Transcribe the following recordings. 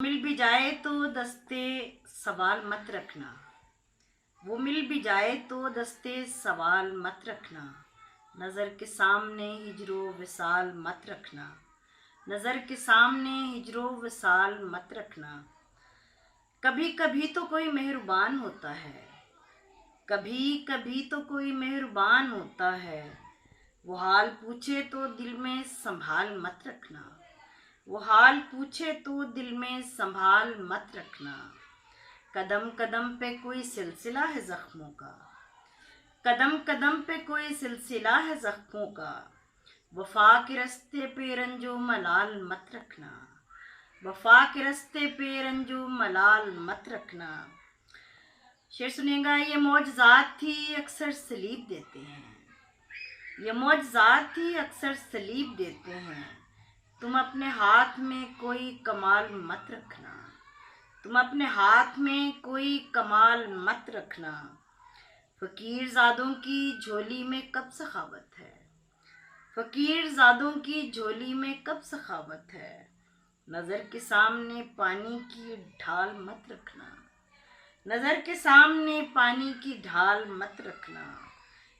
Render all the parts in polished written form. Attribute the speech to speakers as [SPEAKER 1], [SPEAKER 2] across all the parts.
[SPEAKER 1] मिल भी जाए तो दस्ते सवाल मत रखना। वो मिल भी जाए तो दस्ते सवाल मत रखना। नज़र के सामने हिजरो विसाल मत रखना। नज़र के सामने हिजरो विसाल मत रखना। कभी कभी तो कोई मेहरबान होता है। कभी कभी तो कोई मेहरबान होता है। वो हाल पूछे तो दिल में संभाल मत रखना। वो हाल पूछे तो दिल में संभाल मत रखना। कदम कदम पे कोई सिलसिला है जख्मों का। कदम कदम पे कोई सिलसिला है जख्मों का। वफा के रास्ते पे रंजो मलाल मत रखना। वफा के रास्ते पे रंजो मलाल मत रखना। शेर सुनिएगा। ये मौजज़ात ही अक्सर सलीब देते हैं। ये मौजज़ात ही अक्सर सलीब देते हैं। तुम अपने हाथ में कोई कमाल मत रखना। तुम अपने हाथ में कोई कमाल मत रखना। फकीर ज़ादों की झोली में कब सखावत है। फकीर ज़ादों की झोली में कब सखावत है। नज़र के सामने पानी की ढाल मत रखना। नज़र के सामने पानी की ढाल मत रखना।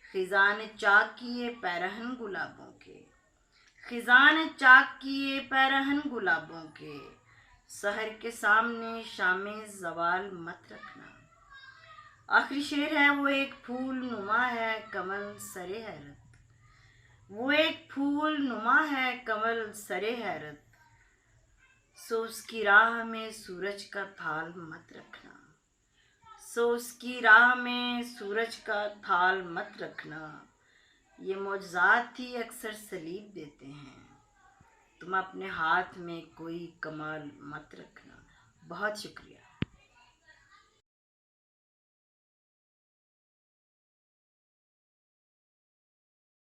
[SPEAKER 1] खिजान चाक किए पैरहन गुलाबों के। खिजान चाक किए पैरहन गुलाबों के। सहर के सामने शामे जवाल मत रखना। आखिरी शेर है। वो एक फूल नुमा है कमल सरे हैरत। वो एक फूल नुमा है कमल सरे हैरत। सो उसकी राह में सूरज का थाल मत रखना। सो उसकी राह में सूरज का थाल मत रखना। ये मौजज़ात ही अक्सर सलीब देते हैं। तुम अपने हाथ में कोई कमाल मत रखना। बहुत शुक्रिया।